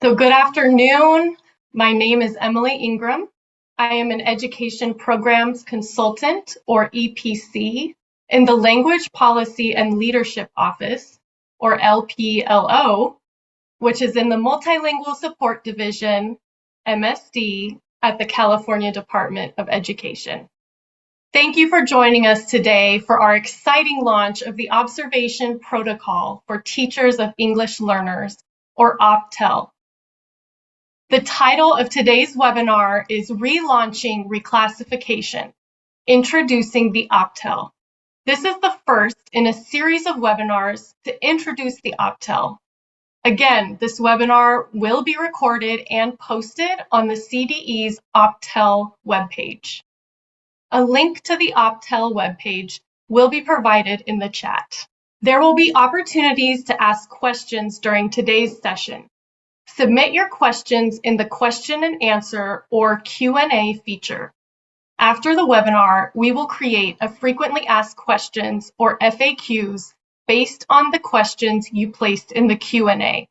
So good afternoon. My name is Emily Ingram. I am an Education Programs Consultant, or EPC, in the Language Policy and Leadership Office, or LPLO, which is in the Multilingual Support Division, MSD, at the California Department of Education. Thank you for joining us today for our exciting launch of the Observation Protocol for Teachers of English Learners, or OPTEL. The title of today's webinar is Relaunching Reclassification, Introducing the OPTEL. This is the first in a series of webinars to introduce the OPTEL. Again, this webinar will be recorded and posted on the CDE's OPTEL webpage. A link to the OPTEL webpage will be provided in the chat. There will be opportunities to ask questions during today's session. Submit your questions in the question and answer or Q&A feature. After the webinar, we will create a frequently asked questions or FAQs based on the questions you placed in the Q&A.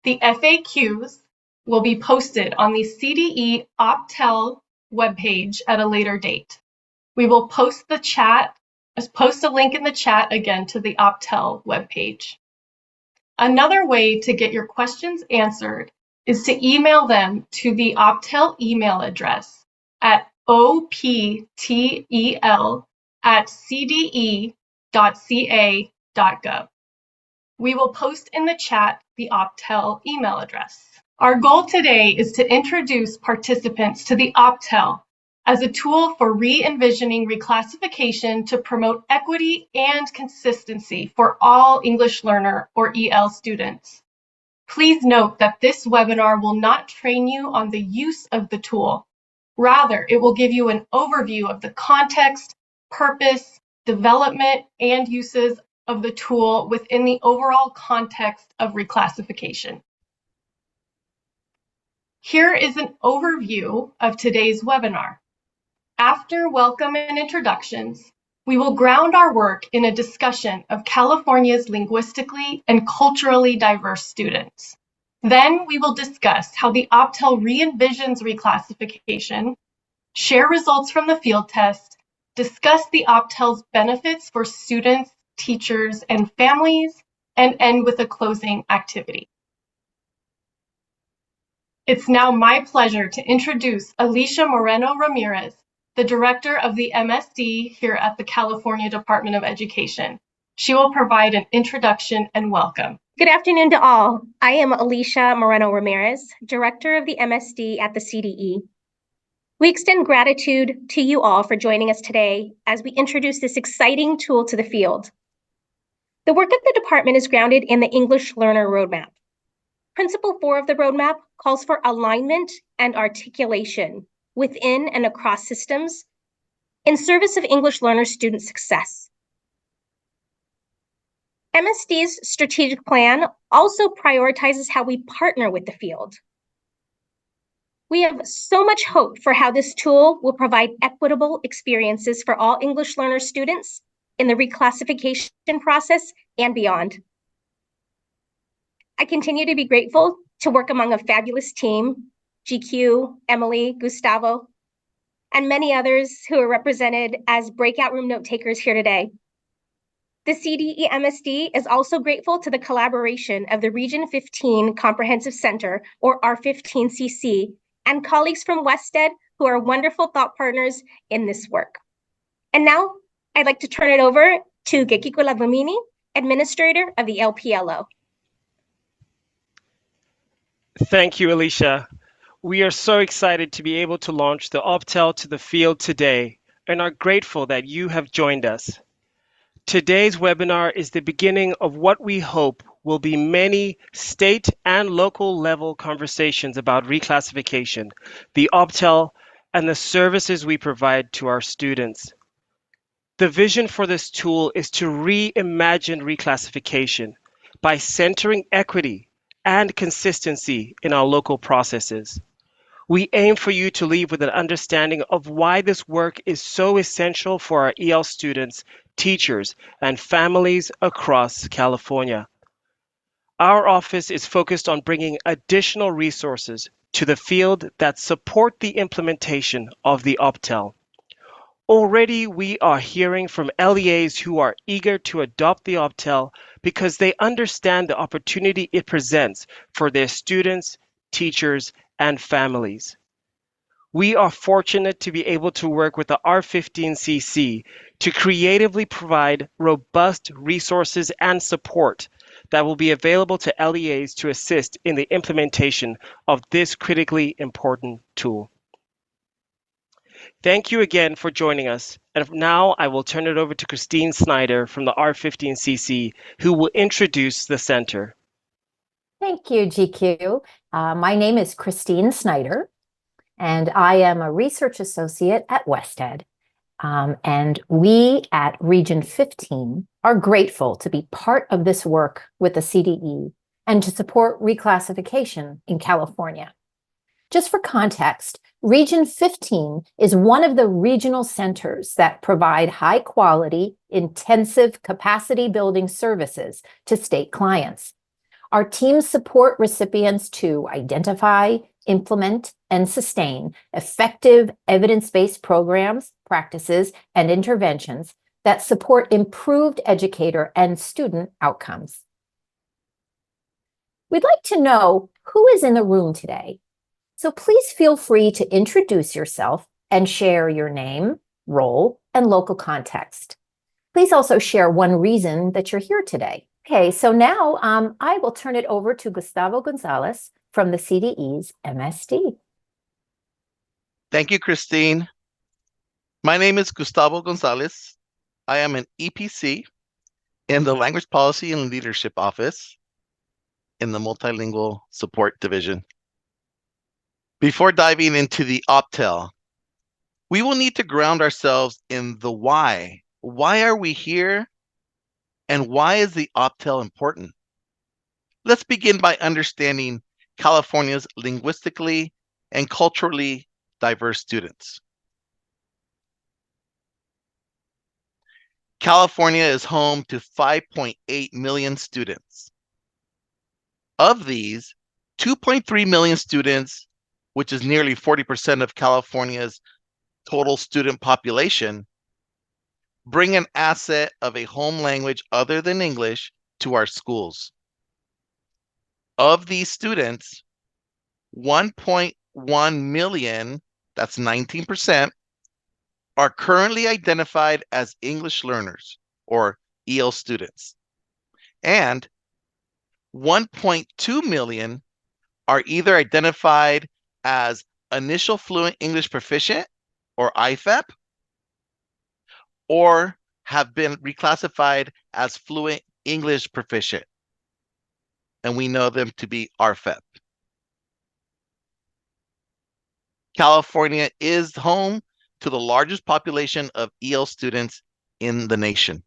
The FAQs will be posted on the CDE OPTEL webpage at a later date. We will post a link in the chat again to the OPTEL webpage. Another way to get your questions answered is to email them to the OPTEL email address at optel@cde.ca.gov. We will post in the chat the OPTEL email address. Our goal today is to introduce participants to the OPTEL as a tool for re-envisioning reclassification to promote equity and consistency for all English learner or EL students. Please note that this webinar will not train you on the use of the tool. Rather, it will give you an overview of the context, purpose, development, and uses of the tool within the overall context of reclassification. Here is an overview of today's webinar. After welcome and introductions, we will ground our work in a discussion of California's linguistically and culturally diverse students. Then we will discuss how the OPTEL re-envisions reclassification, share results from the field test, discuss the OPTEL's benefits for students, teachers, and families, and end with a closing activity. It's now my pleasure to introduce Alicia Moreno Ramirez, the director of the MSD here at the California Department of Education. She will provide an introduction and welcome. Good afternoon to all. I am Alicia Moreno Ramirez, director of the MSD at the CDE. We extend gratitude to you all for joining us today as we introduce this exciting tool to the field. The work of the department is grounded in the English Learner Roadmap. Principle 4 of the roadmap calls for alignment and articulation within and across systems in service of English learner student success. MSD's strategic plan also prioritizes how we partner with the field. We have so much hope for how this tool will provide equitable experiences for all English learner students in the reclassification process and beyond. I continue to be grateful to work among a fabulous team, GQ, Emily, Gustavo, and many others who are represented as breakout room note takers here today. The CDE MSD is also grateful to the collaboration of the Region 15 Comprehensive Center, or R15CC, and colleagues from WestEd who are wonderful thought partners in this work. And now I'd like to turn it over to Gekiko Lagvamini, Administrator of the LPLO. Thank you, Alicia. We are so excited to be able to launch the OPTEL to the field today and are grateful that you have joined us. Today's webinar is the beginning of what we hope will be many state and local level conversations about reclassification, the OPTEL, and the services we provide to our students. The vision for this tool is to reimagine reclassification by centering equity and consistency in our local processes. We aim for you to leave with an understanding of why this work is so essential for our EL students, teachers, and families across California. Our office is focused on bringing additional resources to the field that support the implementation of the OPTEL. Already, we are hearing from LEAs who are eager to adopt the OPTEL because they understand the opportunity it presents for their students, teachers, and families. We are fortunate to be able to work with the R15CC to creatively provide robust resources and support that will be available to LEAs to assist in the implementation of this critically important tool. Thank you again for joining us. And now I will turn it over to Christine Snyder from the R15CC, who will introduce the center. Thank you, GQ. My name is Christine Snyder, and I am a research associate at WestEd. And we at Region 15 are grateful to be part of this work with the CDE and to support reclassification in California. Just for context, Region 15 is one of the regional centers that provide high-quality, intensive capacity building services to state clients. Our teams support recipients to identify, implement, and sustain effective evidence-based programs, practices, and interventions that support improved educator and student outcomes. We'd like to know who is in the room today. So please feel free to introduce yourself and share your name, role, and local context. Please also share one reason that you're here today. Okay, so now I will turn it over to Gustavo Gonzalez from the CDE's MSD. Thank you, Christine. My name is Gustavo Gonzalez. I am an EPC in the Language Policy and Leadership Office in the Multilingual Support Division. Before diving into the OPTEL, we will need to ground ourselves in the why. Why are we here? And why is the OPTEL important? Let's begin by understanding California's linguistically and culturally diverse students. California is home to 5.8 million students. Of these, 2.3 million students, which is nearly 40% of California's total student population, bring an asset of a home language other than English to our schools. Of these students, 1.1 million, that's 19%, are currently identified as English learners or EL students. And 1.2 million are either identified as Initial Fluent English Proficient or IFEP, or have been reclassified as Fluent English Proficient, and we know them to be RFEP. California is home to the largest population of EL students in the nation.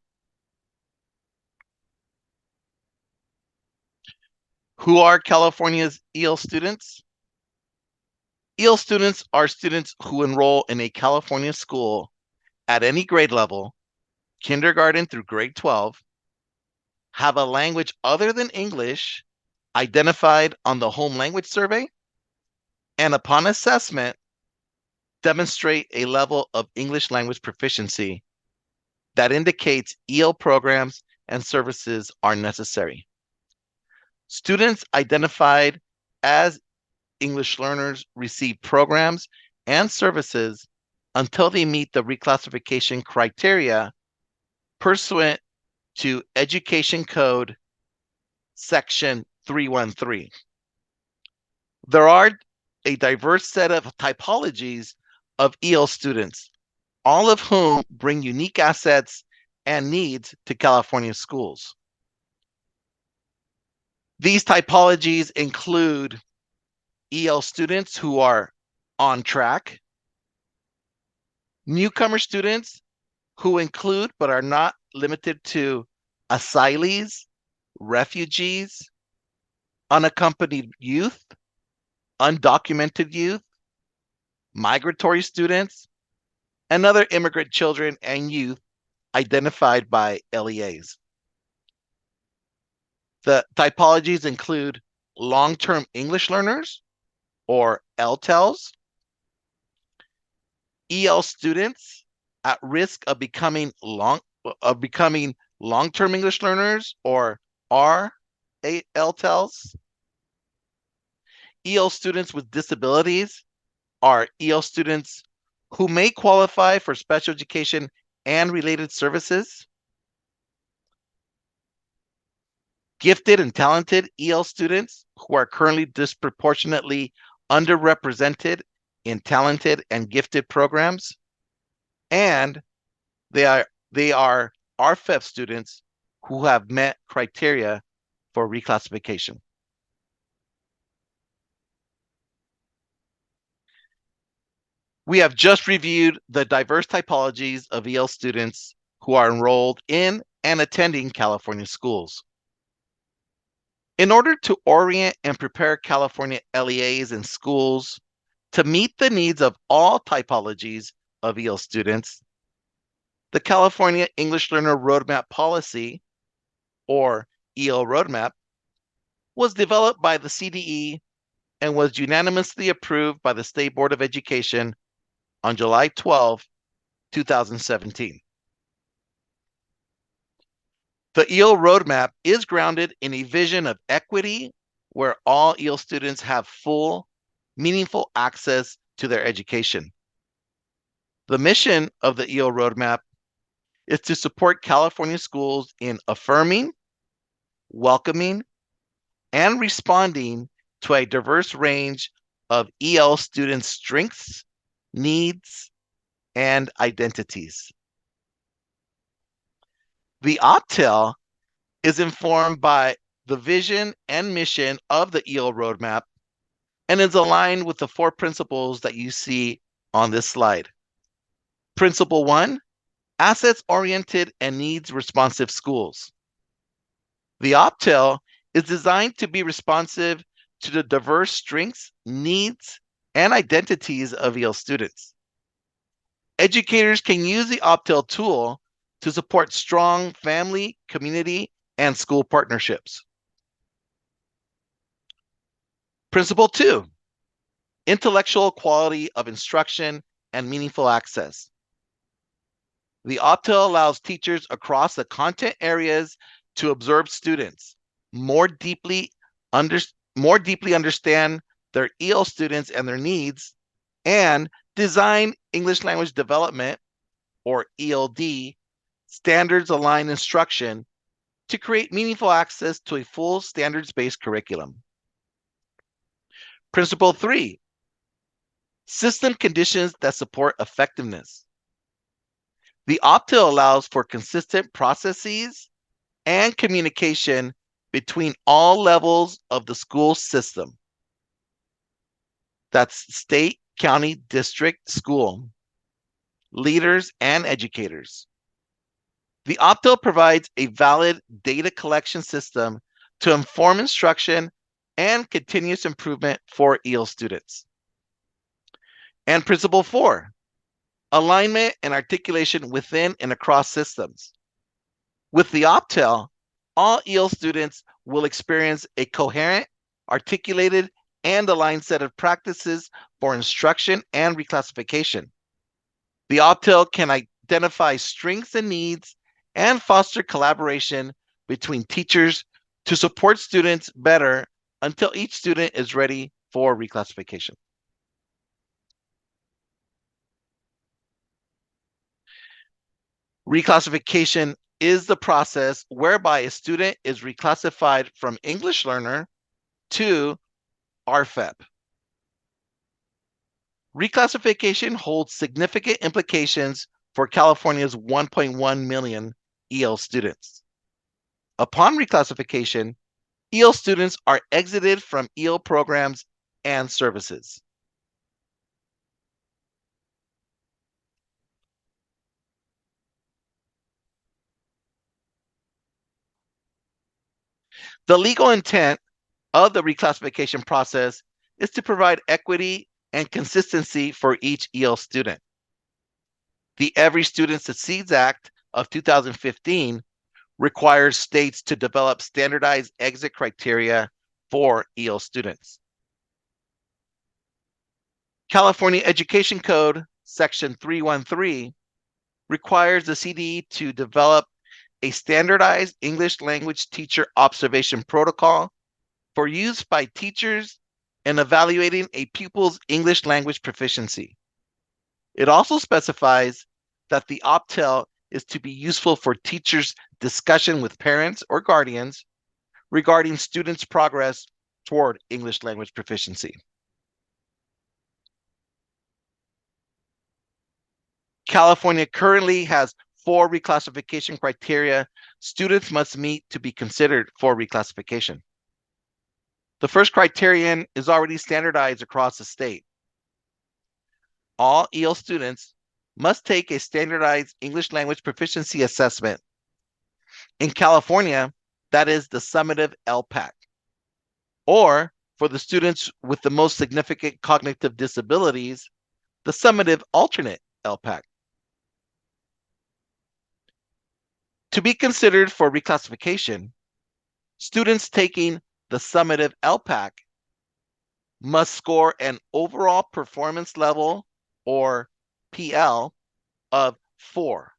Who are California's EL students? EL students are students who enroll in a California school at any grade level, kindergarten through grade 12, have a language other than English identified on the home language survey, and upon assessment, demonstrate a level of English language proficiency that indicates EL programs and services are necessary. Students identified as English learners receive programs and services until they meet the reclassification criteria pursuant to Education Code Section 313. There are a diverse set of typologies of EL students, all of whom bring unique assets and needs to California schools. These typologies include EL students who are on track, newcomer students who include but are not limited to asylees, refugees, unaccompanied youth, undocumented youth, migratory students, and other immigrant children and youth identified by LEAs. The typologies include long-term English learners, or LTELs, EL students at risk of becoming long-term English learners, or RLTELs, EL students with disabilities, are EL students who may qualify for special education and related services. Gifted and talented EL students who are currently disproportionately underrepresented in talented and gifted programs. And they are RFEP students who have met criteria for reclassification. We have just reviewed the diverse typologies of EL students who are enrolled in and attending California schools. In order to orient and prepare California LEAs and schools to meet the needs of all typologies of EL students, the California English Learner Roadmap Policy, or EL Roadmap, was developed by the CDE and was unanimously approved by the State Board of Education on July 12, 2017. The EL Roadmap is grounded in a vision of equity where all EL students have full, meaningful access to their education. The mission of the EL Roadmap is to support California schools in affirming, welcoming, and responding to a diverse range of EL students' strengths, needs, and identities. The OPTEL is informed by the vision and mission of the EL Roadmap and is aligned with the 4 principles that you see on this slide. Principle 1, assets-oriented and needs-responsive schools. The OPTEL is designed to be responsive to the diverse strengths, needs, and identities of EL students. Educators can use the OPTEL tool to support strong family, community, and school partnerships. Principle 2, intellectual quality of instruction and meaningful access. The OPTEL allows teachers across the content areas to observe students, more deeply understand their EL students and their needs, and design English language development, or ELD, standards-aligned instruction to create meaningful access to a full standards-based curriculum. Principle 3, system conditions that support effectiveness. The OPTEL allows for consistent processes and communication between all levels of the school system. That's state, county, district, school, leaders, and educators. The OPTEL provides a valid data collection system to inform instruction and continuous improvement for EL students. And principle 4, alignment and articulation within and across systems. With the OPTEL, all EL students will experience a coherent, articulated, and aligned set of practices for instruction and reclassification. The OPTEL can identify strengths and needs and foster collaboration between teachers to support students better until each student is ready for reclassification. Reclassification is the process whereby a student is reclassified from English learner to RFEP. Reclassification holds significant implications for California's 1.1 million EL students. Upon reclassification, EL students are exited from EL programs and services. The legal intent of the reclassification process is to provide equity and consistency for each EL student. The Every Student Succeeds Act of 2015 requires states to develop standardized exit criteria for EL students. California Education Code, Section 313, requires the CDE to develop a standardized English language teacher observation protocol for use by teachers in evaluating a pupil's English language proficiency. It also specifies that the OPTEL is to be useful for teachers' discussion with parents or guardians regarding students' progress toward English language proficiency. California currently has 4 reclassification criteria students must meet to be considered for reclassification. The first criterion is already standardized across the state. All EL students must take a standardized English language proficiency assessment. In California, that is the summative LPAC. Or for the students with the most significant cognitive disabilities, the summative alternate LPAC. To be considered for reclassification, students taking the summative LPAC must score an overall performance level, or PL, of 4.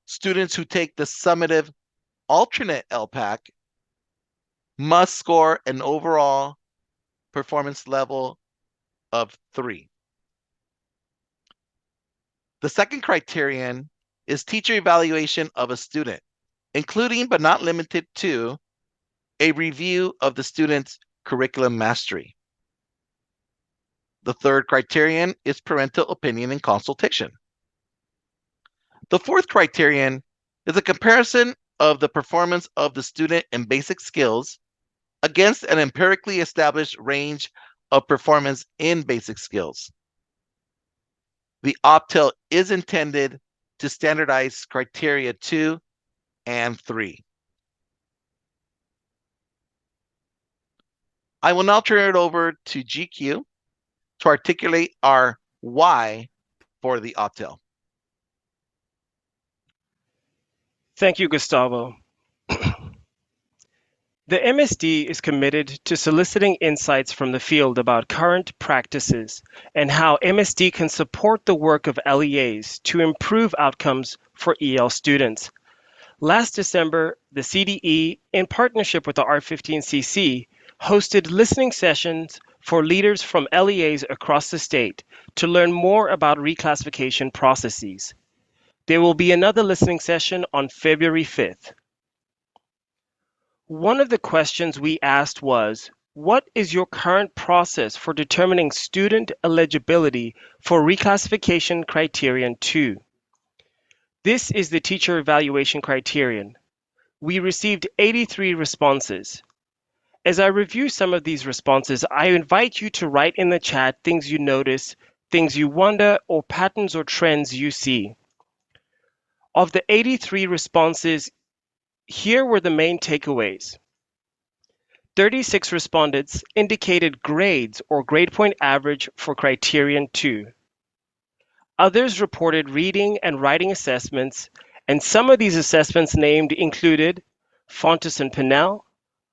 Students who take the summative alternate LPAC must score an overall performance level of 3. The second criterion is teacher evaluation of a student, including but not limited to a review of the student's curriculum mastery. The third criterion is parental opinion and consultation. The fourth criterion is a comparison of the performance of the student in basic skills against an empirically established range of performance in basic skills. The OPTEL is intended to standardize criteria 2 and 3. I will now turn it over to GQ to articulate our why for the OPTEL. Thank you, Gustavo. The MSD is committed to soliciting insights from the field about current practices and how MSD can support the work of LEAs to improve outcomes for EL students. Last December, the CDE, in partnership with the R15CC, hosted listening sessions for leaders from LEAs across the state to learn more about reclassification processes. There will be another listening session on February 5th. One of the questions we asked was, what is your current process for determining student eligibility for reclassification criterion 2? This is the teacher evaluation criterion. We received 83 responses. As I review some of these responses, I invite you to write in the chat things you notice, things you wonder, or patterns or trends you see. Of the 83 responses, here were the main takeaways. 36 respondents indicated grades or grade point average for criterion 2. Others reported reading and writing assessments, and some of these assessments named included Fontes and Pinnell,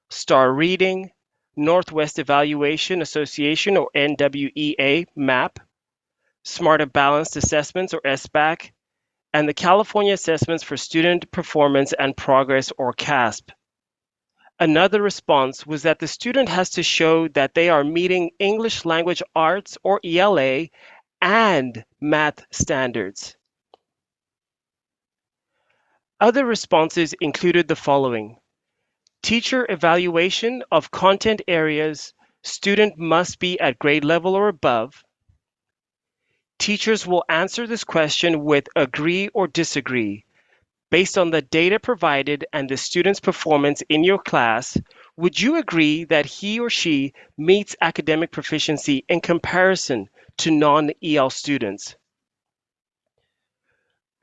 STAR Reading, Northwest Evaluation Association or NWEA MAP, Smarter Balanced Assessments or SBAC, and the California Assessments for Student Performance and Progress or CASP. Another response was that the student has to show that they are meeting English Language Arts or ELA and math standards. Other responses included the following. Teacher evaluation of content areas, student must be at grade level or above. Teachers will answer this question with agree or disagree. Based on the data provided and the student's performance in your class, would you agree that he or she meets academic proficiency in comparison to non-EL students?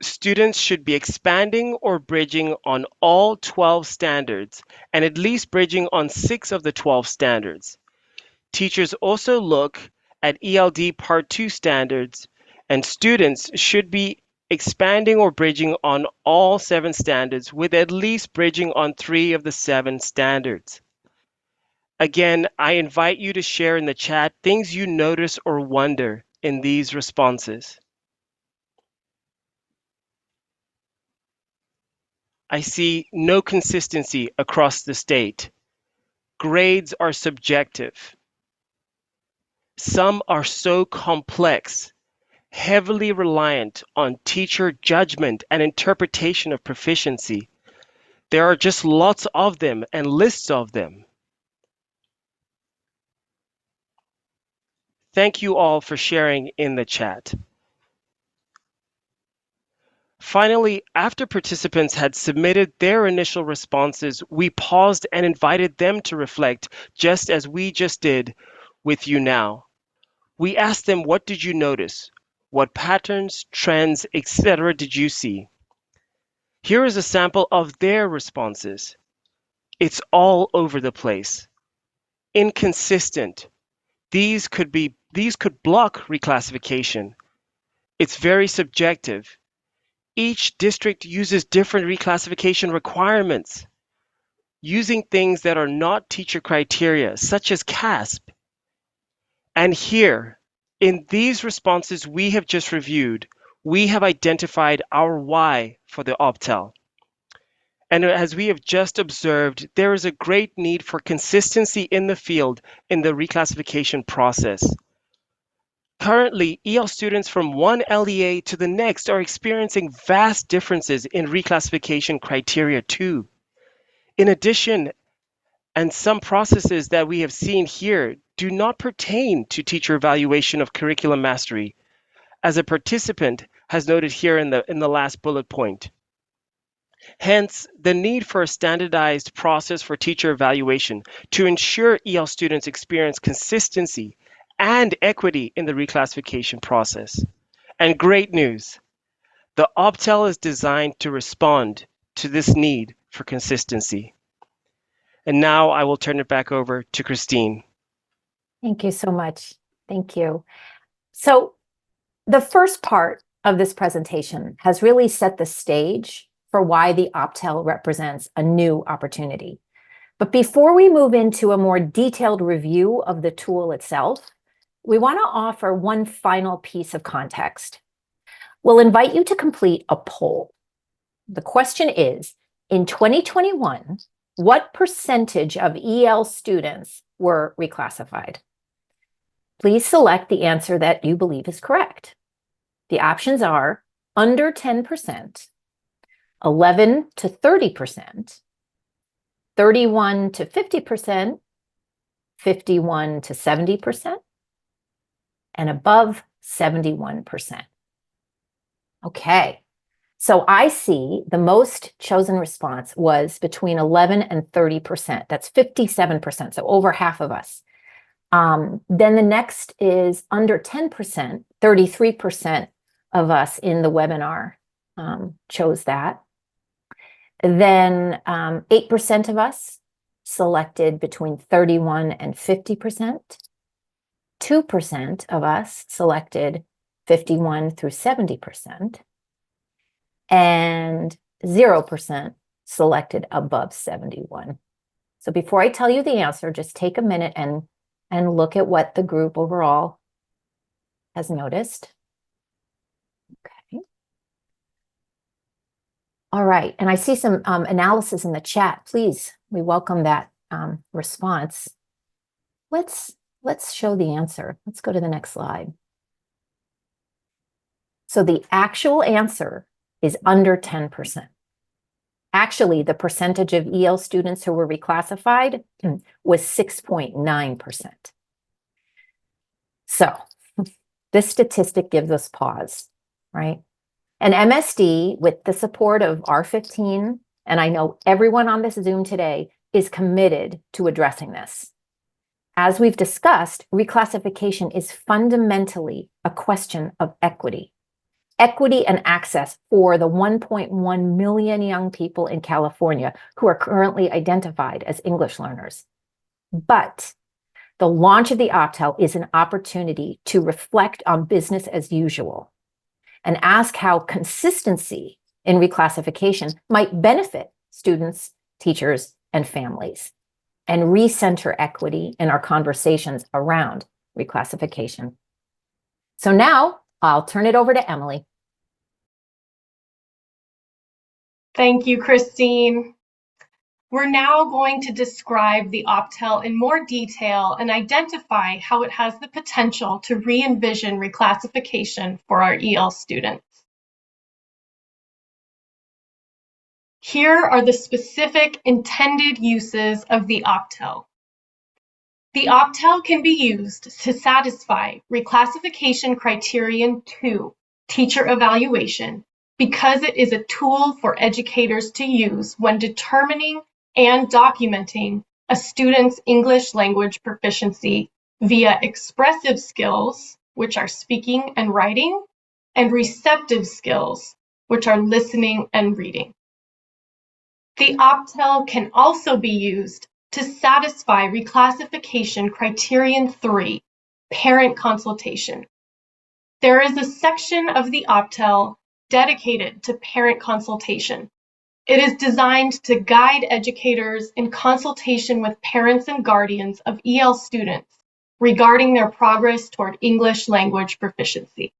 Students should be expanding or bridging on all 12 standards and at least bridging on 6 of the 12 standards. Teachers also look at ELD Part 2 standards, and students should be expanding or bridging on all 7 standards with at least bridging on 3 of the 7 standards. Again, I invite you to share in the chat things you notice or wonder in these responses. I see no consistency across the state. Grades are subjective. Some are so complex, heavily reliant on teacher judgment and interpretation of proficiency. There are just lots of them and lists of them. Thank you all for sharing in the chat. Finally, after participants had submitted their initial responses, we paused and invited them to reflect, just as we just did with you now. We asked them, what did you notice? What patterns, trends, etc. did you see? Here is a sample of their responses. It's all over the place. Inconsistent. These could block reclassification. It's very subjective. Each district uses different reclassification requirements, using things that are not teacher criteria, such as CASP. And here, in these responses we have just reviewed, we have identified our why for the OPTEL. And as we have just observed, there is a great need for consistency in the field in the reclassification process. Currently, EL students from one LEA to the next are experiencing vast differences in reclassification criteria too. In addition, and some processes that we have seen here do not pertain to teacher evaluation of curriculum mastery, as a participant has noted here in the last bullet point. Hence, the need for a standardized process for teacher evaluation to ensure EL students experience consistency and equity in the reclassification process. And great news, the OPTEL is designed to respond to this need for consistency. And now I will turn it back over to Christine. Thank you so much. Thank you. So the first part of this presentation has really set the stage for why the OPTEL represents a new opportunity. But before we move into a more detailed review of the tool itself, we want to offer one final piece of context. We'll invite you to complete a poll. The question is, in 2021, what percentage of EL students were reclassified? Please select the answer that you believe is correct. The options are under 10%, 11 to 30%, 31 to 50%, 51 to 70%, and above 71%. Okay, so I see the most chosen response was between 11 and 30%. That's 57%, so over half of us. Then the next is under 10%, 33% of us in the webinar chose that. Then 8% of us selected between 31 and 50%. 2% of us selected 51 through 70%. And 0% selected above 71. So before I tell you the answer, just take a minute and look at what the group overall has noticed. Okay. All right, and I see some analysis in the chat. Please, we welcome that response. Let's show the answer. Let's go to the next slide. So the actual answer is under 10%. Actually, the percentage of EL students who were reclassified was 6.9%. So this statistic gives us pause, right? And MSD, with the support of R15, and I know everyone on this Zoom today is committed to addressing this. As we've discussed, reclassification is fundamentally a question of equity. Equity and access for the 1.1 million young people in California who are currently identified as English learners. But the launch of the OPTEL is an opportunity to reflect on business as usual and ask how consistency in reclassification might benefit students, teachers, and families, and recenter equity in our conversations around reclassification. So now I'll turn it over to Emily. Thank you, Christine. We're now going to describe the Optel in more detail and identify how it has the potential to re-envision reclassification for our EL students. Here are the specific intended uses of the Optel. The Optel can be used to satisfy reclassification criterion 2, teacher evaluation, because it is a tool for educators to use when determining and documenting a student's English language proficiency via expressive skills, which are speaking and writing, and receptive skills, which are listening and reading. The Optel can also be used to satisfy reclassification criterion 3, parent consultation. There is a section of the Optel dedicated to parent consultation. It is designed to guide educators in consultation with parents and guardians of EL students regarding their progress toward English language proficiency.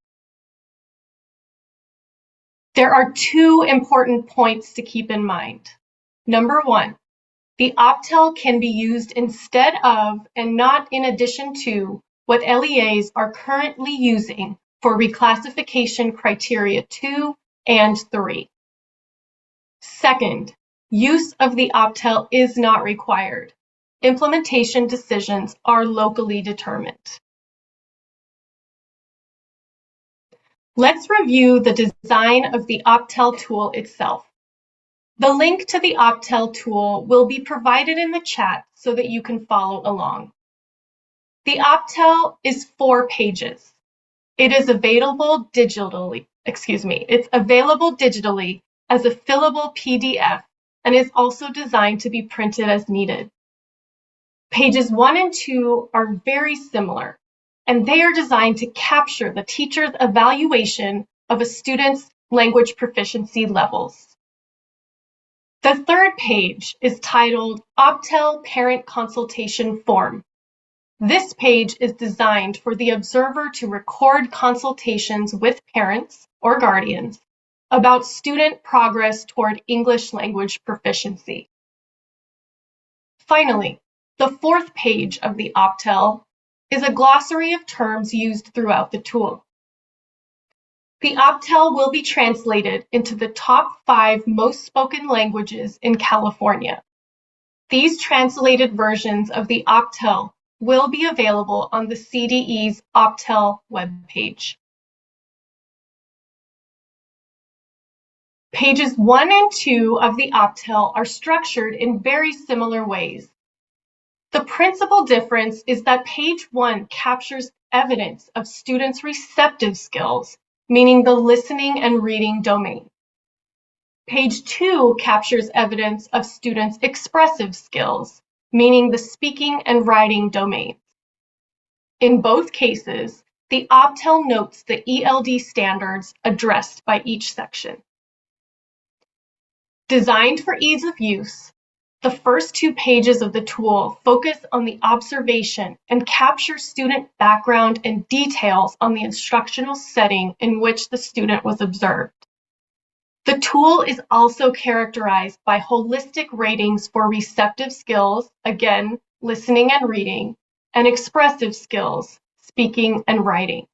There are 2 important points to keep in mind. Number 1, the Optel can be used instead of and not in addition to what LEAs are currently using for reclassification criteria 2 and 3. Second, use of the Optel is not required. Implementation decisions are locally determined. Let's review the design of the Optel tool itself. The link to the Optel tool will be provided in the chat so that you can follow along. The Optel is 4 pages. It is available digitally, it's available digitally as a fillable PDF and is also designed to be printed as needed. Pages 1 and 2 are very similar, and they are designed to capture the teacher's evaluation of a student's language proficiency levels. The 3rd page is titled Optel Parent Consultation Form. This page is designed for the observer to record consultations with parents or guardians about student progress toward English language proficiency. Finally, the 4th page of the Optel is a glossary of terms used throughout the tool. The Optel will be translated into the top 5 most spoken languages in California. These translated versions of the Optel will be available on the CDE's Optel webpage. Pages 1 and 2 of the Optel are structured in very similar ways. The principal difference is that page 1 captures evidence of students' receptive skills, meaning the listening and reading domain. Page 2 captures evidence of students' expressive skills, meaning the speaking and writing domains. In both cases, the Optel notes the ELD standards addressed by each section. Designed for ease of use, the first 2 pages of the tool focus on the observation and capture student background and details on the instructional setting in which the student was observed. The tool is also characterized by holistic ratings for receptive skills, again, listening and reading, and expressive skills, speaking and writing.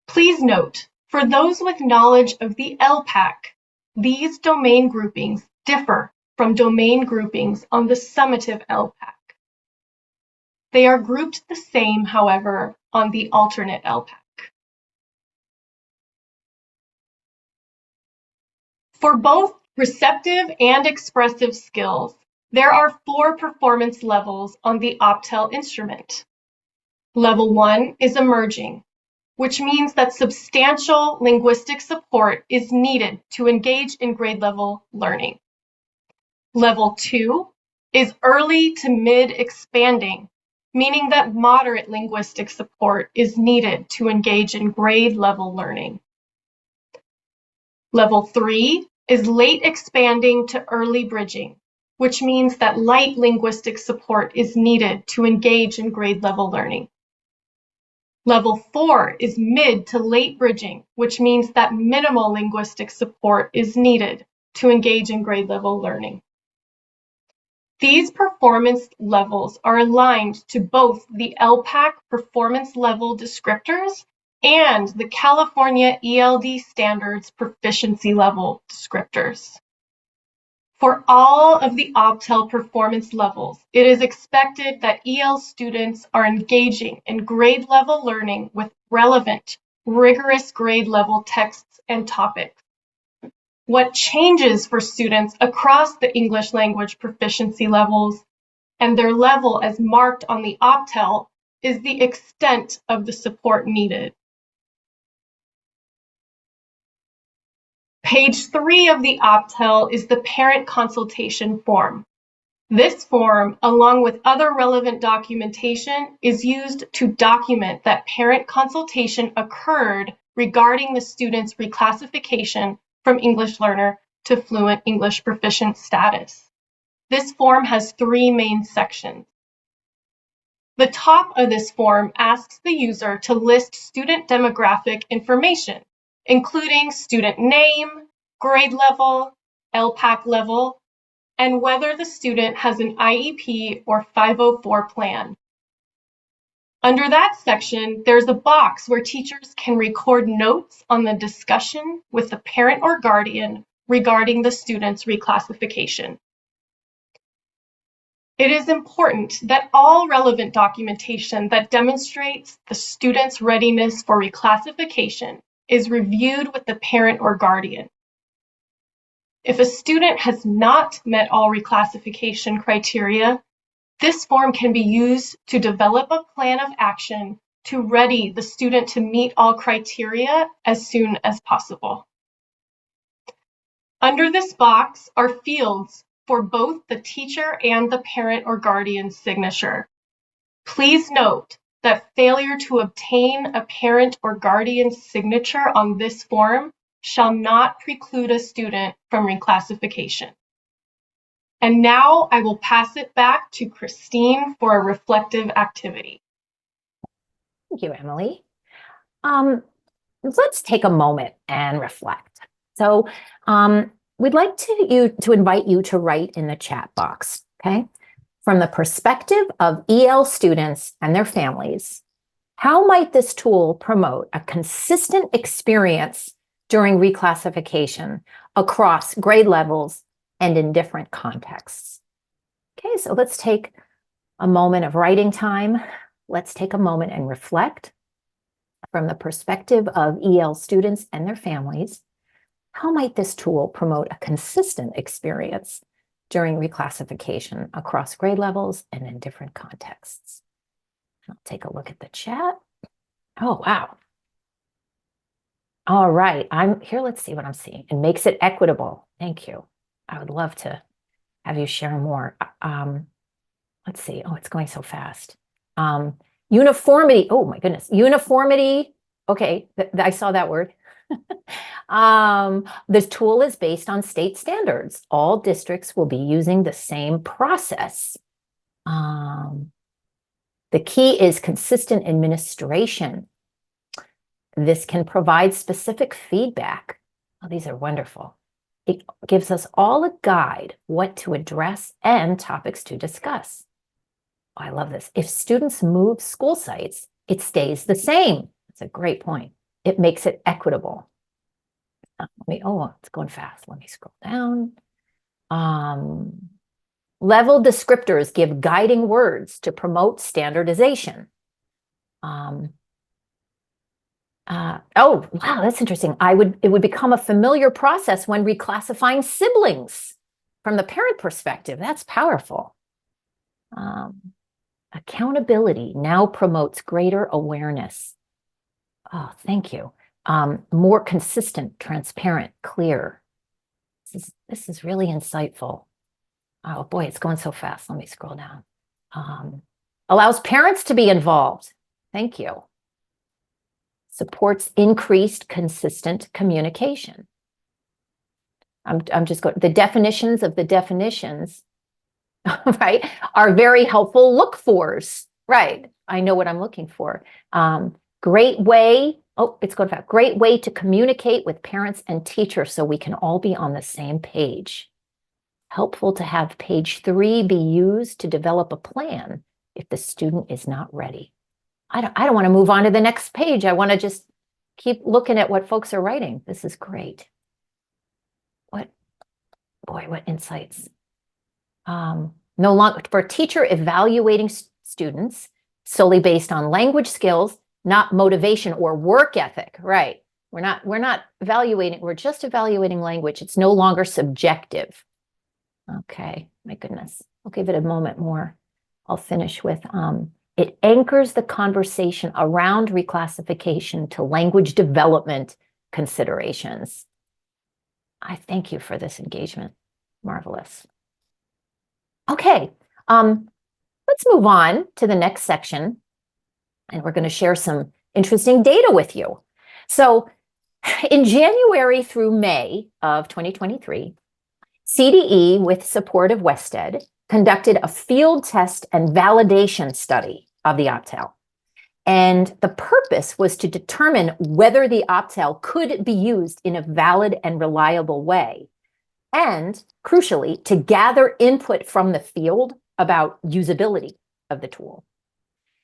Please note, for those with knowledge of the LPAC, these domain groupings differ from domain groupings on the summative LPAC. They are grouped the same, however, on the alternate LPAC. For both receptive and expressive skills, there are 4 performance levels on the Optel instrument. Level 1 is emerging, which means that substantial linguistic support is needed to engage in grade level learning. Level 2 is early to mid expanding, meaning that moderate linguistic support is needed to engage in grade level learning. Level 3 is late expanding to early bridging, which means that light linguistic support is needed to engage in grade level learning. Level 4 is mid to late bridging, which means that minimal linguistic support is needed to engage in grade level learning. These performance levels are aligned to both the LPAC performance level descriptors and the California ELD standards proficiency level descriptors. For all of the Optel performance levels, it is expected that EL students are engaging in grade level learning with relevant, rigorous grade level texts and topics. What changes for students across the English language proficiency levels and their level as marked on the Optel is the extent of the support needed. Page 3 of the Optel is the parent consultation form. This form, along with other relevant documentation, is used to document that parent consultation occurred regarding the student's reclassification from English learner to fluent English proficient status. This form has 3 main sections. The top of this form asks the user to list student demographic information, including student name, grade level, LPAC level, and whether the student has an IEP or 504 plan. Under that section, there's a box where teachers can record notes on the discussion with the parent or guardian regarding the student's reclassification. It is important that all relevant documentation that demonstrates the student's readiness for reclassification is reviewed with the parent or guardian. If a student has not met all reclassification criteria, this form can be used to develop a plan of action to ready the student to meet all criteria as soon as possible. Under this box are fields for both the teacher and the parent or guardian's signature. Please note that failure to obtain a parent or guardian's signature on this form shall not preclude a student from reclassification. And now I will pass it back to Christine for a reflective activity. Thank you, Emily. Let's take a moment and reflect. So we'd like to invite you to write in the chat box, okay? From the perspective of EL students and their families, how might this tool promote a consistent experience during reclassification across grade levels and in different contexts? Okay, so let's take a moment of writing time. Let's take a moment and reflect from the perspective of EL students and their families. How might this tool promote a consistent experience during reclassification across grade levels and in different contexts? I'll take a look at the chat. Oh, wow. All right, I'm here. Let's see what I'm seeing. It makes it equitable. Thank you. I would love to have you share more. Let's see. Oh, it's going so fast. Uniformity. Oh my goodness. Uniformity. Okay, I saw that word. This tool is based on state standards. All districts will be using the same process. The key is consistent administration. This can provide specific feedback. Oh, these are wonderful. It gives us all a guide what to address and topics to discuss. Oh, I love this. If students move school sites, it stays the same. That's a great point. It makes it equitable. It's going fast. Let me scroll down. Level descriptors give guiding words to promote standardization. Oh, wow, that's interesting. It would become a familiar process when reclassifying siblings from the parent perspective. That's powerful. Accountability now promotes greater awareness. Oh, thank you. More consistent, transparent, clear. This is really insightful. Oh boy, it's going so fast. Let me scroll down. Allows parents to be involved. Thank you. Supports increased consistent communication. I'm just going, the definitions of the definitions, right, are very helpful look-fors. Right, I know what I'm looking for. Great way, oh, it's going back. Great way to communicate with parents and teachers so we can all be on the same page. Helpful to have page 3 be used to develop a plan if the student is not ready. I don't want to move on to the next page. I want to just keep looking at what folks are writing. This is great. What insights. No longer for teacher evaluating students solely based on language skills, not motivation or work ethic, right? We're not evaluating, we're just evaluating language. It's no longer subjective. Okay, my goodness. I'll give it a moment more. I'll finish with, it anchors the conversation around reclassification to language development considerations. I thank you for this engagement. Marvelous. Okay, let's move on to the next section, and we're going to share some interesting data with you. So in January through May of 2023, CDE, with support of WestEd, conducted a field test and validation study of the Optel. And the purpose was to determine whether the Optel could be used in a valid and reliable way. And crucially, to gather input from the field about usability of the tool.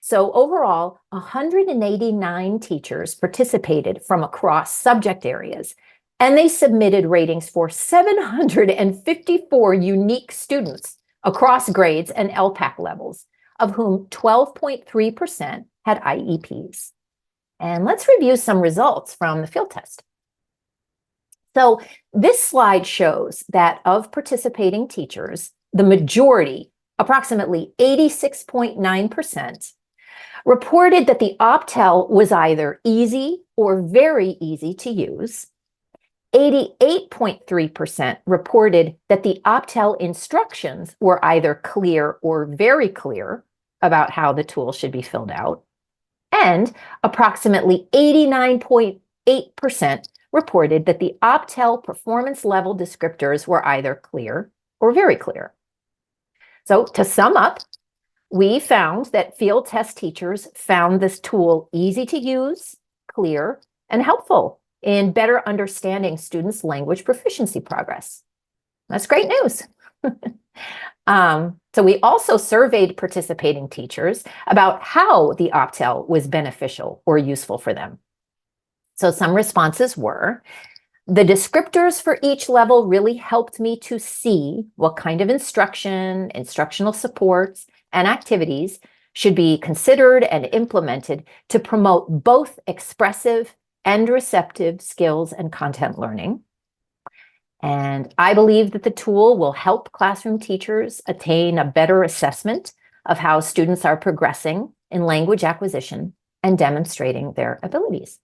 So overall, 189 teachers participated from across subject areas, and they submitted ratings for 754 unique students across grades and LPAC levels, of whom 12.3% had IEPs. And let's review some results from the field test. So this slide shows that of participating teachers, the majority, approximately 86.9%, reported that the Optel was either easy or very easy to use. 88.3% reported that the Optel instructions were either clear or very clear about how the tool should be filled out. And approximately 89.8% reported that the Optel performance level descriptors were either clear or very clear. So to sum up, we found that field test teachers found this tool easy to use, clear, and helpful in better understanding students' language proficiency progress. That's great news. So we also surveyed participating teachers about how the Optel was beneficial or useful for them. So some responses were, the descriptors for each level really helped me to see what kind of instruction, instructional supports, and activities should be considered and implemented to promote both expressive and receptive skills and content learning. And I believe that the tool will help classroom teachers attain a better assessment of how students are progressing in language acquisition and demonstrating their abilities.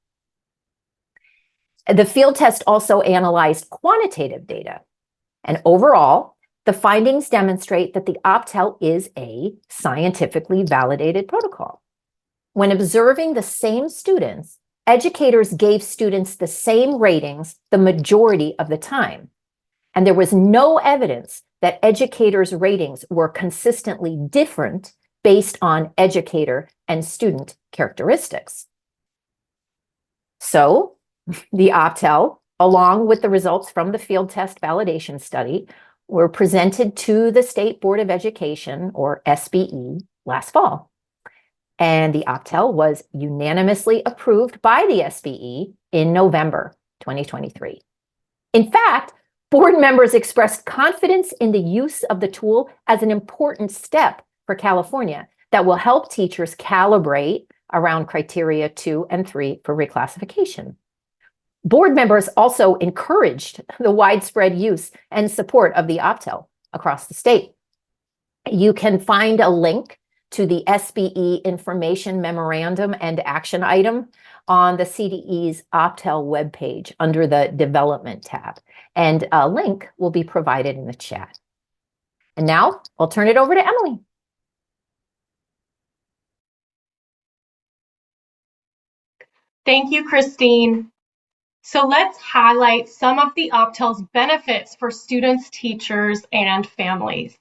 The field test also analyzed quantitative data. And overall, the findings demonstrate that the Optel is a scientifically validated protocol. When observing the same students, educators gave students the same ratings the majority of the time. And there was no evidence that educators' ratings were consistently different based on educator and student characteristics. So the Optel, along with the results from the field test validation study, were presented to the State Board of Education, or SBE, last fall. And the Optel was unanimously approved by the SBE in November 2023. In fact, board members expressed confidence in the use of the tool as an important step for California that will help teachers calibrate around criteria 2 and 3 for reclassification. Board members also encouraged the widespread use and support of the Optel across the state. You can find a link to the SBE information memorandum and action item on the CDE's Optel webpage under the Development tab, and a link will be provided in the chat. And now I'll turn it over to Emily. Thank you, Christine. So let's highlight some of the Optel's benefits for students, teachers, and families.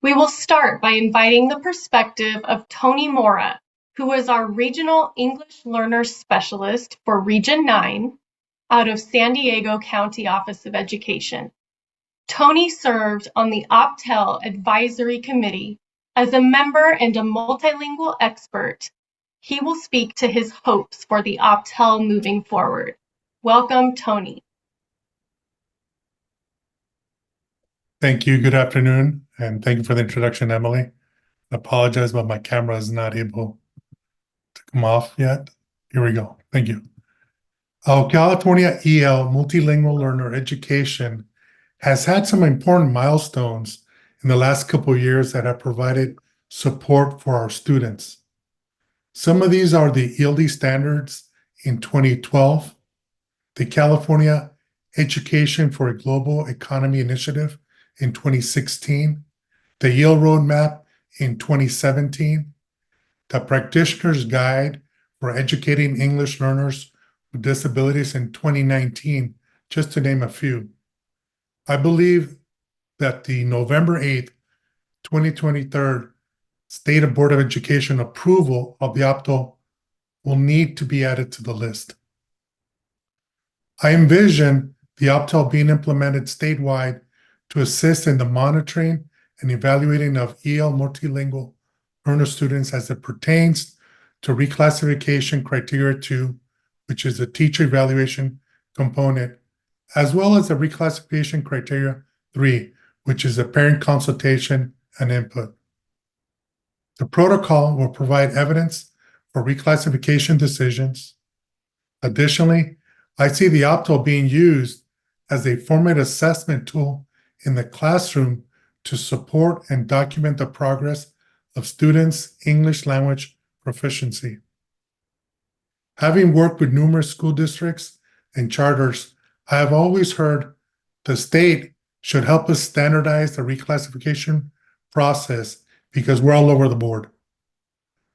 We will start by inviting the perspective of Tony Mora, who is our Regional English Learner Specialist for Region 9 out of San Diego County Office of Education. Tony served on the Optel Advisory Committee as a member and a multilingual expert. He will speak to his hopes for the Optel moving forward. Welcome, Tony. Thank you. Good afternoon, and thank you for the introduction, Emily. I apologize, but my camera is not able to come off yet. Here we go. Thank you. California EL Multilingual Learner Education has had some important milestones in the last couple of years that have provided support for our students. Some of these are the ELD standards in 2012, the California Education for a Global Economy Initiative in 2016, the Yale Roadmap in 2017, the Practitioner's Guide for Educating English Learners with Disabilities in 2019, just to name a few. I believe that the November 8th, 2023 State Board of Education approval of the Optel will need to be added to the list. I envision the Optel being implemented statewide to assist in the monitoring and evaluating of EL multilingual learner students as it pertains to reclassification criteria 2, which is the teacher evaluation component, as well as the reclassification criteria 3, which is the parent consultation and input. The protocol will provide evidence for reclassification decisions. Additionally, I see the Optel being used as a formative assessment tool in the classroom to support and document the progress of students' English language proficiency. Having worked with numerous school districts and charters, I have always heard the state should help us standardize the reclassification process because we're all over the board.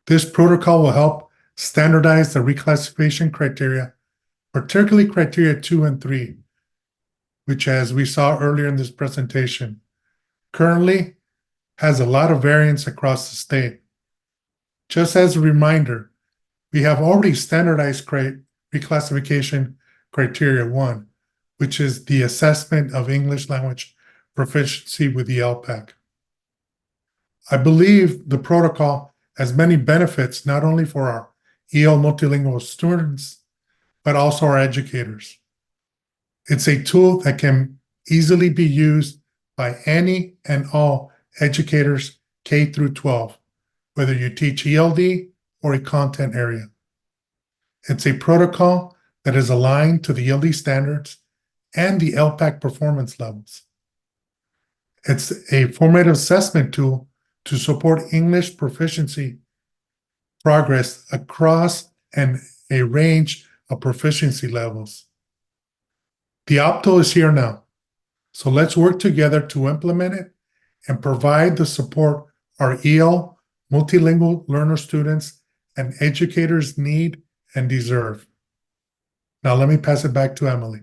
This protocol will help standardize the reclassification criteria, particularly criteria 2 and 3, which, as we saw earlier in this presentation, currently has a lot of variance across the state. Just as a reminder, we have already standardized reclassification criteria 1, which is the assessment of English language proficiency with the LPAC. I believe the protocol has many benefits, not only for our EL multilingual students, but also our educators. It's a tool that can easily be used by any and all educators K through 12, whether you teach ELD or a content area. It's a protocol that is aligned to the ELD standards and the LPAC performance levels. It's a formative assessment tool to support English proficiency progress across a range of proficiency levels. The Optel is here now, so let's work together to implement it and provide the support our EL multilingual learner students and educators need and deserve. Now let me pass it back to Emily.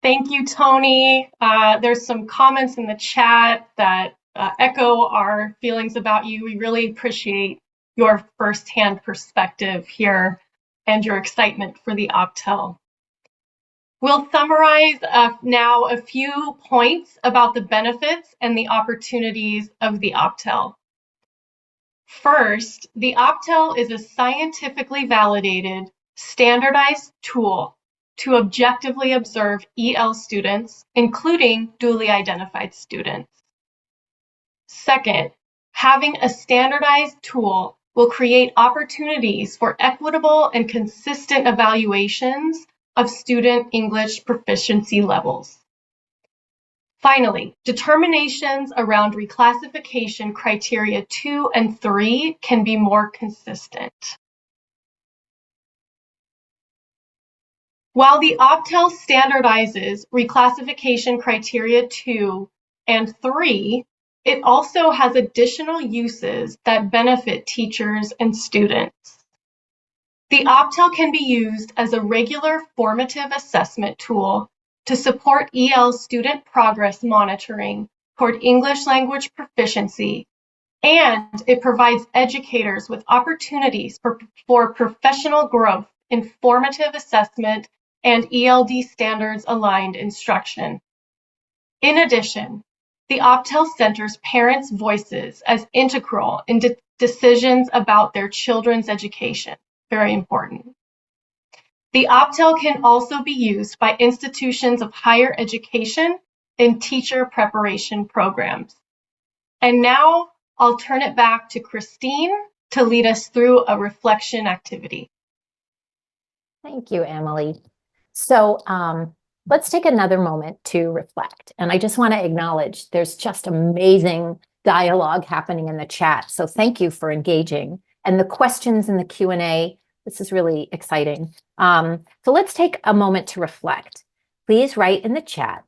Thank you, Tony. There's some comments in the chat that echo our feelings about you. We really appreciate your firsthand perspective here and your excitement for the Optel. We'll summarize now a few points about the benefits and the opportunities of the Optel. First, the Optel is a scientifically validated, standardized tool to objectively observe EL students, including duly identified students. Second, having a standardized tool will create opportunities for equitable and consistent evaluations of student English proficiency levels. Finally, determinations around reclassification criteria 2 and 3 can be more consistent. While the Optel standardizes reclassification criteria 2 and 3, It also has additional uses that benefit teachers and students. The Optel can be used as a regular formative assessment tool to support EL student progress monitoring toward English language proficiency, and it provides educators with opportunities for professional growth in formative assessment and ELD standards aligned instruction. In addition, the Optel centers parents' voices as integral in decisions about their children's education. Very important. The Optel can also be used by institutions of higher education in teacher preparation programs. And now I'll turn it back to Christine to lead us through a reflection activity. Thank you, Emily. So let's take another moment to reflect. And I just want to acknowledge there's just amazing dialogue happening in the chat. So thank you for engaging. And the questions in the Q&A, this is really exciting. So let's take a moment to reflect. Please write in the chat,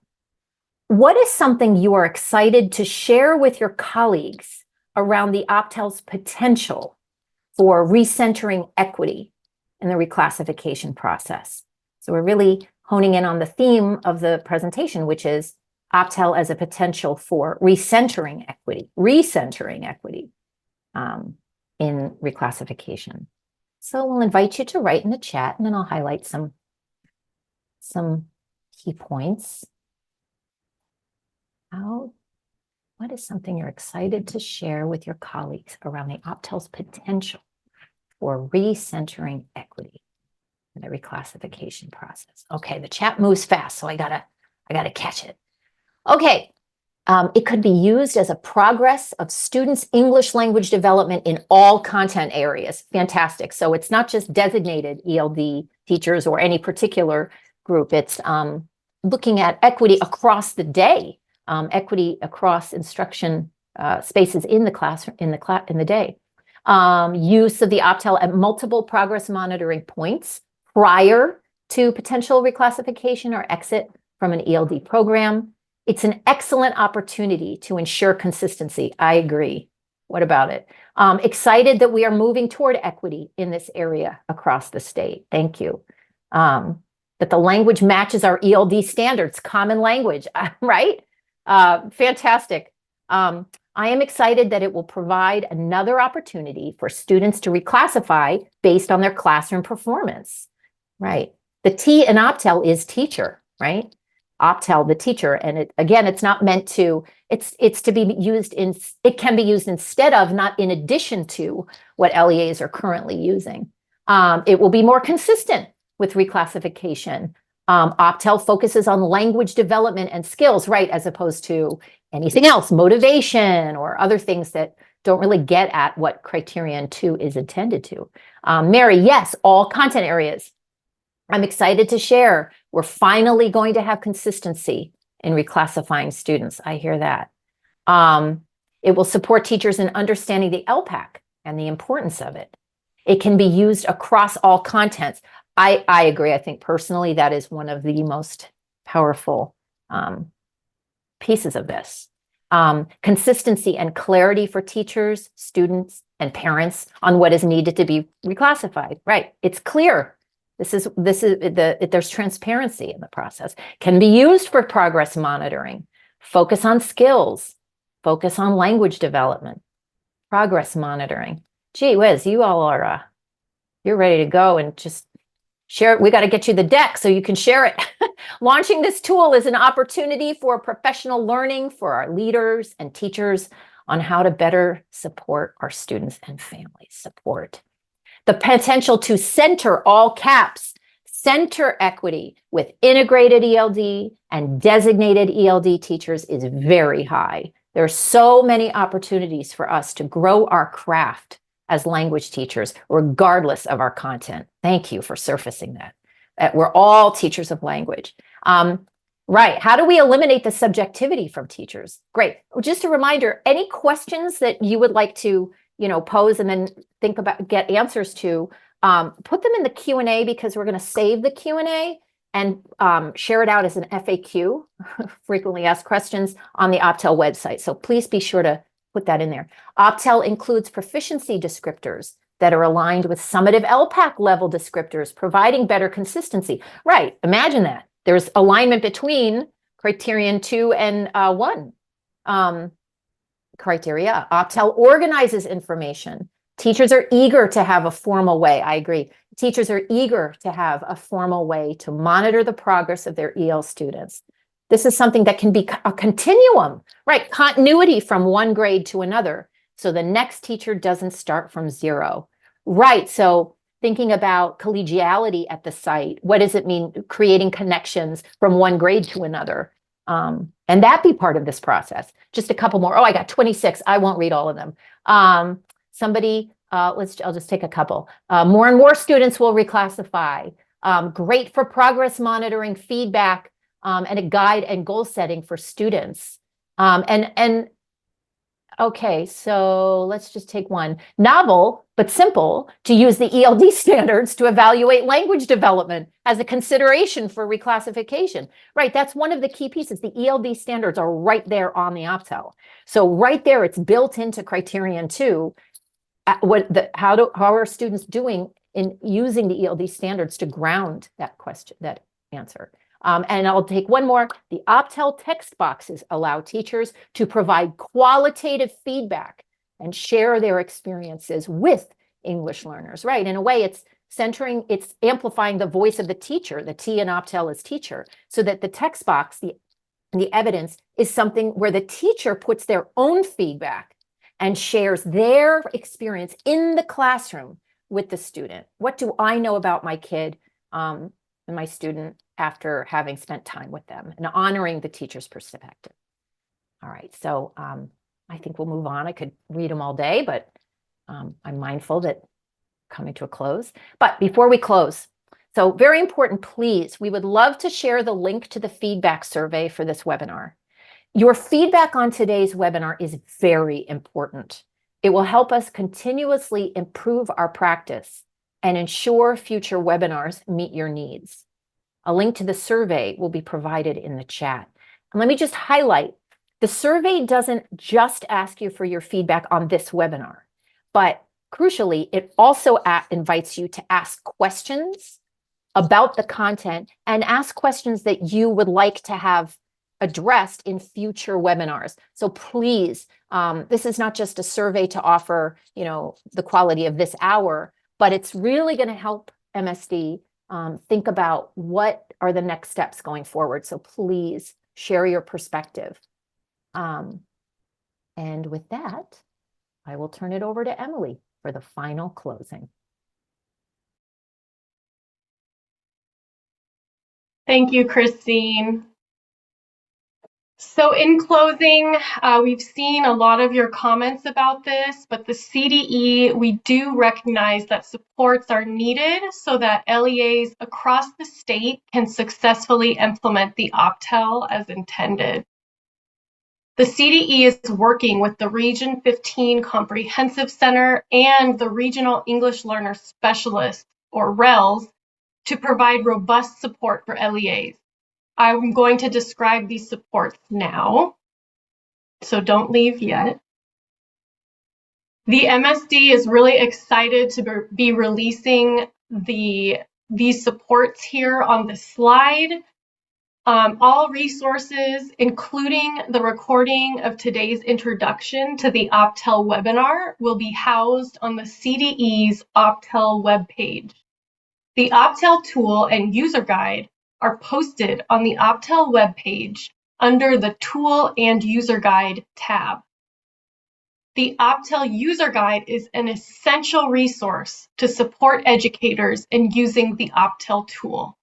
what is something you are excited to share with your colleagues around the Optel's potential for recentering equity in the reclassification process? So we're really honing in on the theme of the presentation, which is Optel as a potential for recentering equity in reclassification. So we'll invite you to write in the chat, and then I'll highlight some key points. What is something you're excited to share with your colleagues around the Optel's potential for recentering equity in the reclassification process? Okay, the chat moves fast, so I gotta catch it. Okay, it could be used as a progress of students' English language development in all content areas. Fantastic. So it's not just designated ELD teachers or any particular group. It's looking at equity across the day, equity across instruction spaces in the classroom, in the day. Use of the Optel at multiple progress monitoring points prior to potential reclassification or exit from an ELD program. It's an excellent opportunity to ensure consistency. I agree. What about it? Excited that we are moving toward equity in this area across the state. Thank you. That the language matches our ELD standards, common language, right? Fantastic. I am excited that it will provide another opportunity for students to reclassify based on their classroom performance, right? The T in Optel is teacher, right? Optel, the teacher, and it's not meant to, it's to be used in, it can be used instead of, not in addition to what LEAs are currently using. It will be more consistent with reclassification. Optel focuses on language development and skills, right, as opposed to anything else, motivation or other things that don't really get at what Criterion 2 is intended to. Mary, yes, all content areas. I'm excited to share. We're finally going to have consistency in reclassifying students. I hear that. It will support teachers in understanding the LPAC and the importance of it. It can be used across all contents. I agree. I think personally that is one of the most powerful pieces of this. Consistency and clarity for teachers, students, and parents on what is needed to be reclassified. Right. It's clear. There's transparency in the process. Can be used for progress monitoring. Focus on skills. Focus on language development. Progress monitoring. Gee whiz, you all are, you're ready to go and just share it. We got to get you the deck so you can share it. Launching this tool is an opportunity for professional learning for our leaders and teachers on how to better support our students and families. Support. The potential to center, all caps, center equity with integrated ELD and designated ELD teachers is very high. There are so many opportunities for us to grow our craft as language teachers, regardless of our content. Thank you for surfacing that. We're all teachers of language. Right, how do we eliminate the subjectivity from teachers? Great, just a reminder, any questions that you would like to pose and then get answers to, put them in the Q&A because we're going to save the Q&A and share it out as an FAQ, frequently asked questions, on the Optel website. So please be sure to put that in there. Optel includes proficiency descriptors that are aligned with summative LPAC level descriptors, providing better consistency. Right, imagine that. There's alignment between criterion 2 and 1 criteria. Optel organizes information. Teachers are eager to have a formal way. I agree. Teachers are eager to have a formal way to monitor the progress of their EL students. This is something that can be a continuum, right? Continuity from one grade to another. So the next teacher doesn't start from zero. Right, so thinking about collegiality at the site, what does it mean creating connections from one grade to another? And that be part of this process. Just a couple more. Oh, I got 26. I won't read all of them. I'll just take a couple. More and more students will reclassify. Great for progress monitoring, feedback, and a guide and goal setting for students. Okay, so let's just take one. Novel, but simple, to use the ELD standards to evaluate language development as a consideration for reclassification. Right, that's one of the key pieces. The ELD standards are right there on the Optel. So right there, it's built into criterion 2. How are students doing in using the ELD standards to ground that question, that answer? And I'll take one more. The Optel text boxes allow teachers to provide qualitative feedback and share their experiences with English learners, right? In a way, it's amplifying the voice of the teacher. The T in Optel is teacher, so that the text box, the evidence, is something where the teacher puts their own feedback and shares their experience in the classroom with the student. What do I know about my kid and my student after having spent time with them, and honoring the teacher's perspective? All right, so I think we'll move on. I could read them all day, but I'm mindful that coming to a close. But before we close, so very important, please, we would love to share the link to the feedback survey for this webinar. Your feedback on today's webinar is very important. It will help us continuously improve our practice and ensure future webinars meet your needs. A link to the survey will be provided in the chat. And let me just highlight, the survey doesn't just ask you for your feedback on this webinar, but crucially, it also invites you to ask questions about the content and ask questions that you would like to have addressed in future webinars. So please, this is not just a survey to offer, the quality of this hour, but it's really going to help MSD think about what are the next steps going forward. So please share your perspective. And with that, I will turn it over to Emily for the final closing. Thank you, Christine. So in closing, we've seen a lot of your comments about this, but the CDE, we do recognize that supports are needed so that LEAs across the state can successfully implement the Optel as intended. The CDE is working with the Region 15 Comprehensive Center and the Regional English Learner Specialists, or RELs, to provide robust support for LEAs. I'm going to describe these supports now, so don't leave yet. The MSD is really excited to be releasing these supports here on the slide. All resources, including the recording of today's introduction to the Optel webinar, will be housed on the CDE's Optel webpage. The Optel tool and user guide are posted on the Optel webpage under the Tool and User Guide tab. The Optel User Guide is an essential resource to support educators in using the Optel tool.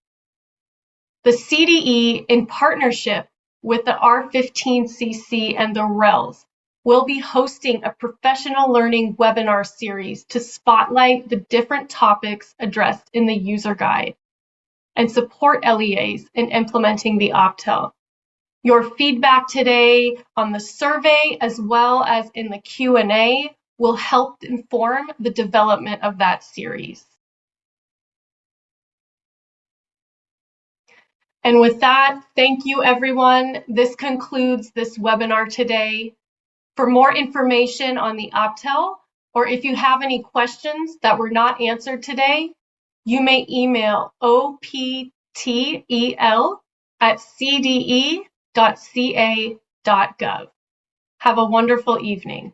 The CDE, in partnership with the R15CC and the RELs, will be hosting a professional learning webinar series to spotlight the different topics addressed in the user guide and support LEAs in implementing the Optel. Your feedback today on the survey, as well as in the Q&A, will help inform the development of that series. And with that, thank you, everyone. This concludes this webinar today. For more information on the Optel, or if you have any questions that were not answered today, you may email optel@cde.ca.gov. Have a wonderful evening.